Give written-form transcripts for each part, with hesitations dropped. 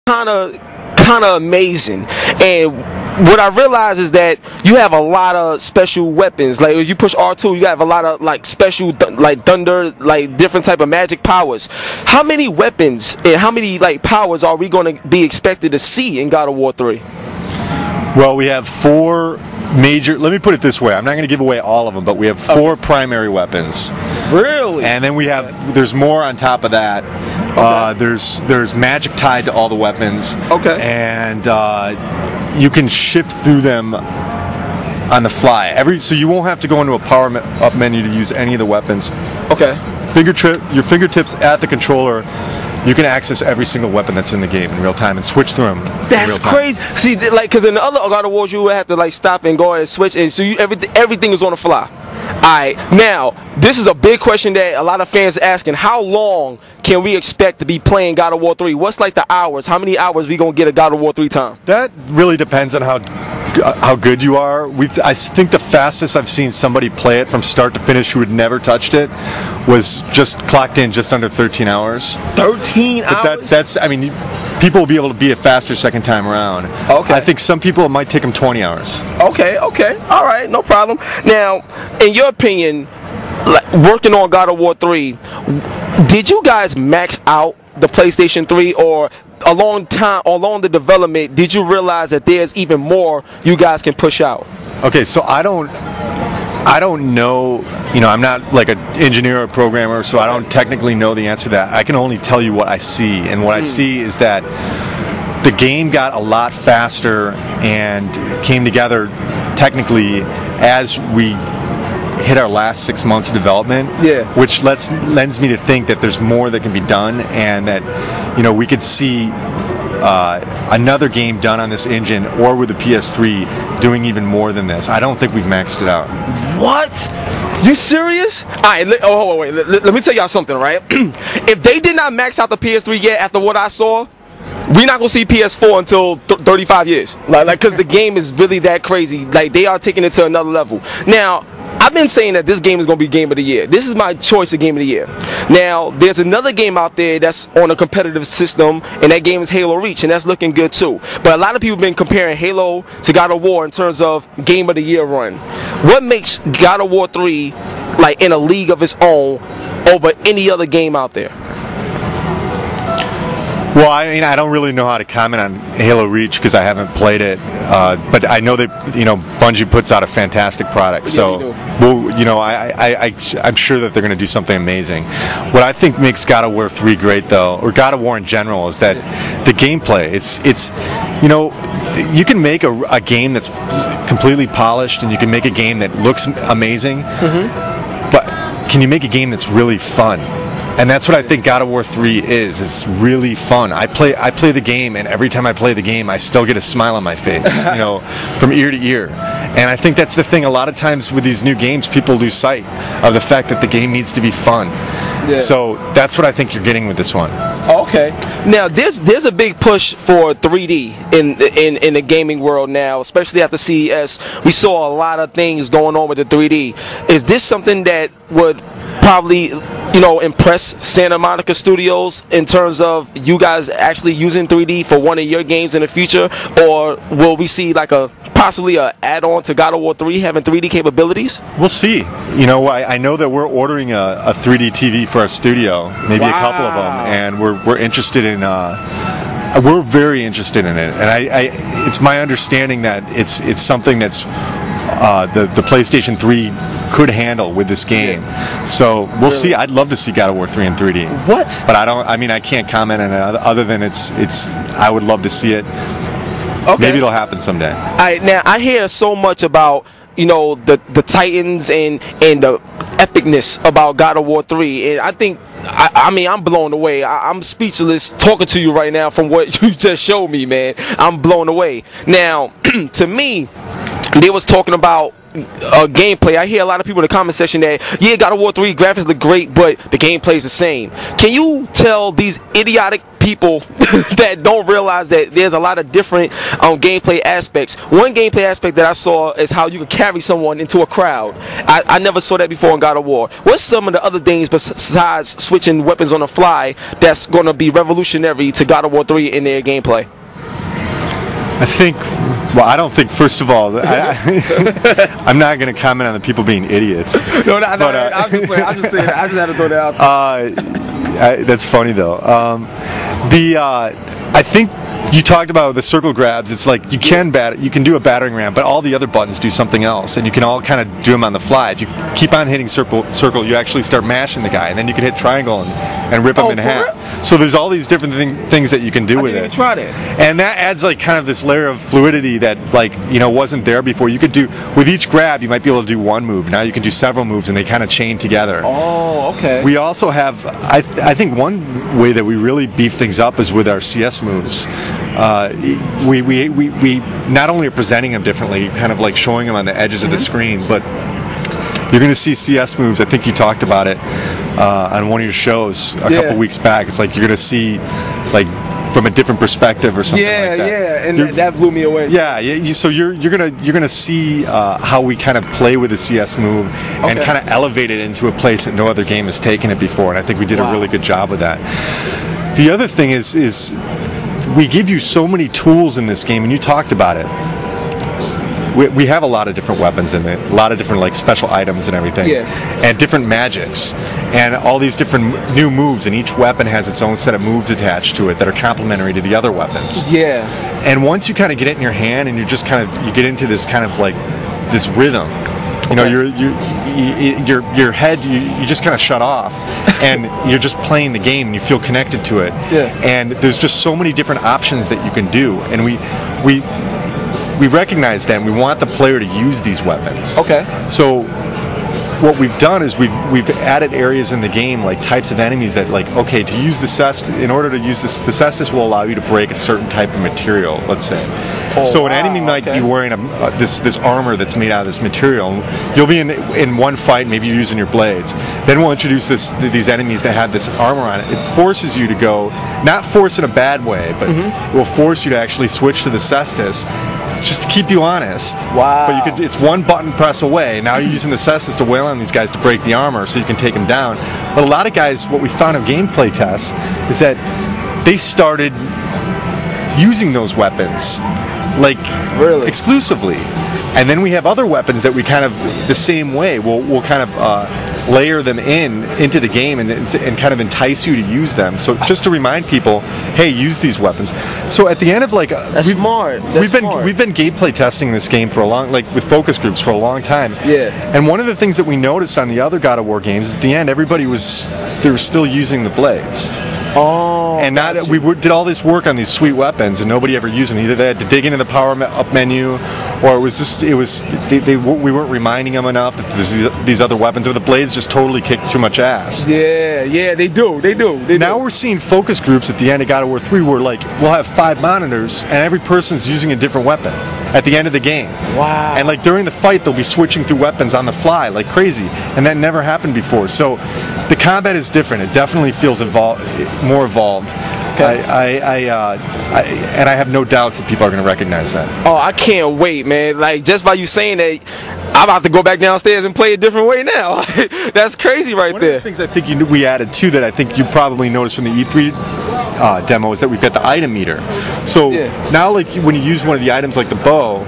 kind of amazing. And what I realize is that you have a lot of special weapons. Like if you push R2, you have a lot of like special like thunder, like different type of magic powers. How many weapons and how many like powers are we going to be expected to see in God of War 3? Well, we have 4 major, let me put it this way, I'm not going to give away all of them, but we have 4 primary weapons. Really? And then we have, there's more on top of that. Okay. There's magic tied to all the weapons. Okay. And you can shift through them on the fly. So you won't have to go into a power up menu to use any of the weapons. Okay. Your fingertips at the controller, you can access every single weapon that's in the game in real time and switch through them. That's crazy. See, like, because in the other God of Wars, you would have to like stop and go and switch, and so everything is on the fly. Alright, now this is a big question that a lot of fans are asking. How long can we expect to be playing God of War 3? What's like the hours? How many hours we gonna get a God of War 3 time? That really depends on how good you are. I think the fastest I've seen somebody play it from start to finish who had never touched it was just clocked in just under 13 hours. 13 hours? But that's I mean, people will be able to beat it faster second time around. Okay. I think some people it might take them 20 hours. Okay, all right, no problem. Now, in your opinion, like, working on God of War 3, did you guys max out the PlayStation 3, or along the development, did you realize that there's even more you guys can push out? Okay, so I don't know, I'm not like an engineer or programmer, so I don't technically know the answer to that. I can only tell you what I see, and what I see is that the game got a lot faster and came together technically as we hit our last 6 months of development, which lends me to think that there's more that can be done, and that we could see another game done on this engine or with the PS3 doing even more than this. I don't think we've maxed it out. What? You serious? Alright, wait. Let me tell y'all something, right? If they did not max out the PS3 yet after what I saw, we're not gonna see PS4 until 35 years. Like, because the game is really that crazy. Like, they are taking it to another level. Now, I've been saying that this game is going to be Game of the Year. This is my choice of Game of the Year. Now, there's another game out there that's on a competitive system, and that game is Halo Reach, and that's looking good too. But a lot of people have been comparing Halo to God of War in terms of Game of the Year run. What makes God of War 3 like in a league of its own over any other game out there? Well, I mean, I don't really know how to comment on Halo Reach because I haven't played it, but I know that Bungie puts out a fantastic product. So, I'm sure that they're going to do something amazing. What I think makes God of War 3 great, though, or God of War in general, is that the gameplay. It's you can make a game that's completely polished, and you can make a game that looks amazing, but can you make a game that's really fun? And that's what I think God of War 3 is. It's really fun. I play the game, and every time I play the game, I still get a smile on my face, from ear to ear. And I think that's the thing. A lot of times with these new games, people lose sight of the fact that the game needs to be fun. Yeah. So that's what I think you're getting with this one. Okay. Now there's a big push for 3D in the gaming world now, especially after CES. We saw a lot of things going on with the 3D. Is this something that would probably impress Santa Monica Studios in terms of you guys actually using 3D for one of your games in the future, or will we see like possibly a add-on to God of War 3 having 3D capabilities? We'll see. I know that we're ordering a 3D TV for our studio, maybe a couple of them, and we're interested in. We're very interested in it, and it's my understanding that it's something that's the PlayStation 3 could handle with this game. So we'll see. I'd love to see God of War 3 in 3D. What? But I can't comment on it other than I would love to see it. Okay. Maybe it'll happen someday. All right, now I hear so much about the Titans and the epicness about God of War 3, and I think I'm blown away. I'm speechless talking to you right now from what you just showed me, man. I'm blown away. Now, to me, they was talking about gameplay. I hear a lot of people in the comment section that, God of War 3 graphics look great, but the gameplay is the same. Can you tell these idiotic people that don't realize that there's a lot of different gameplay aspects. One gameplay aspect that I saw is how you could carry someone into a crowd. I never saw that before in God of War. What's some of the other things besides switching weapons on the fly that's going to be revolutionary to God of War 3 in their gameplay? I think, well, I don't think, first of all, I'm not going to comment on the people being idiots. No, I'm just saying, I just had to throw that out. That's funny, though. I think you talked about the circle grabs. It's like you can do a battering ram, but all the other buttons do something else, and you can all kind of do them on the fly. If you keep on hitting circle, you actually start mashing the guy, and then you can hit triangle and rip him in half. Real? So there's all these different things that you can do with it. Try that. And that adds like kind of this layer of fluidity that wasn't there before. You could do with each grab, you might be able to do one move. Now you can do several moves, and they kind of chain together. Oh, okay. We also have, I think one way that we really beef things up is with our CS moves. We not only are presenting them differently, kind of like showing them on the edges of the screen, but you're going to see CS moves. I think you talked about it on one of your shows a couple weeks back. It's like you're going to see like from a different perspective or something like that. Yeah, and that blew me away. Yeah. So you're gonna see how we kind of play with the CS move and kind of elevate it into a place that no other game has taken it before. And I think we did a really good job with that. The other thing is we give you so many tools in this game, and you talked about it. We have a lot of different weapons in it, a lot of different like special items and everything, and different magics, and all these different new moves, and each weapon has its own set of moves attached to it that are complementary to the other weapons. Yeah. And once you kind of get it in your hand, and you get into this kind of like this rhythm, you know, your head, you just kind of shut off, and you're just playing the game, and you feel connected to it. Yeah. And there's just so many different options that you can do, and we recognize that, and we want the player to use these weapons. Okay. So what we've done is we've added areas in the game, like types of enemies that, like, okay, to use the Cestus, in order to use this, the Cestus will allow you to break a certain type of material, let's say. So an enemy might be wearing this armor that's made out of this material. You'll be in one fight, maybe you're using your blades. Then we'll introduce these enemies that have this armor on it. It forces you to go, not force in a bad way, but it will force you to actually switch to the Cestus, just to keep you honest. Wow. But it's one button press away. Now you're using the Cestus to wail on these guys to break the armor so you can take them down. But a lot of guys, what we found in gameplay tests is that they started using those weapons like exclusively. And then we have other weapons that we kind of the same way. We'll kind of layer them into the game and kind of entice you to use them. So just to remind people, hey, use these weapons. So at the end of like we've been gameplay testing this game for a long, like with focus groups for a long time. Yeah. And one of the things that we noticed on the other God of War games is at the end they were still using the blades. Oh. And we did all this work on these sweet weapons, and nobody ever used them. Either they had to dig into the power up menu, or we weren't reminding them enough that there's these other weapons, or the blades just totally kick too much ass. Yeah, they do. Now we're seeing focus groups at the end of God of War 3 where like we'll have 5 monitors, and every person's using a different weapon at the end of the game. Wow. And like during the fight, they'll be switching through weapons on the fly like crazy, and that never happened before. So the combat is different. It definitely feels more evolved. Okay. And I have no doubts that people are going to recognize that. Oh, I can't wait, man. Like, just by you saying that, I'm about to go back downstairs and play a different way now. That's crazy right there. One of the things I think we added too that I think you probably noticed from the E3 demo is that we've got the item meter. So now, like when you use one of the items like the bow,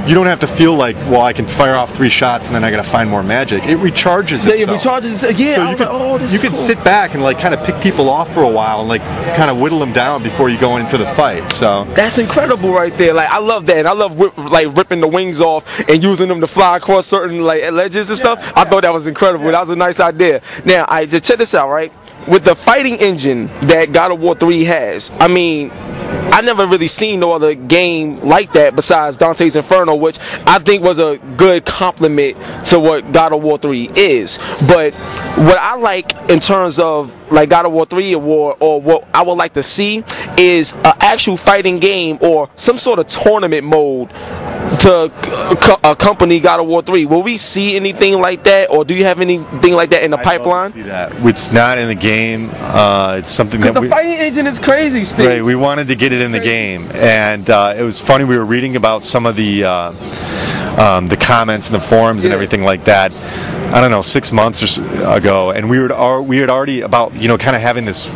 you don't have to feel like, well, I can fire off 3 shots and then I got to find more magic. It recharges itself. Yeah, it recharges itself. Yeah, so you could sit back and like kind of pick people off for a while and like kind of whittle them down before you go in for the fight. So that's incredible right there. Like, I love that, and I love ripping the wings off and using them to fly across certain like ledges and stuff. I thought that was incredible. That was a nice idea. Now, just check this out, right? With the fighting engine that God of War 3 has, I mean, I never really seen no other game like that besides Dante's Inferno, which I think was a good compliment to what God of War 3 is. But what I like in terms of like God of War 3 or what I would like to see is an actual fighting game or some sort of tournament mode to accompany God of War 3. Will we see anything like that, or do you have anything like that in the pipeline? See that. It's not in the game. It's something that the fighting engine is crazy, Steve. Right, we wanted to get it in the game, and it was funny. We were reading about some of the comments in the forums and everything like that. I don't know, 6 months ago, and we had already about kind of having this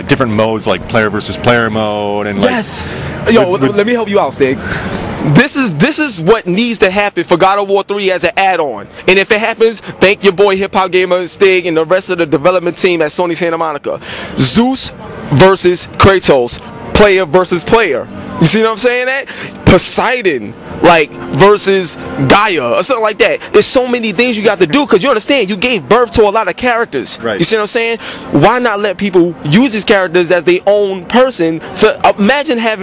different modes like player versus player mode and let me help you out, Stig. This is what needs to happen for God of War 3 as an add-on. And if it happens, thank your boy Hip Hop Gamer Stig and the rest of the development team at Sony Santa Monica. Zeus versus Kratos, player versus player. You see what I'm saying? That Poseidon versus Gaia or something like that. There's so many things you got to do, because you understand you gave birth to a lot of characters. Right. You see what I'm saying? Why not let people use these characters as their own person? To imagine having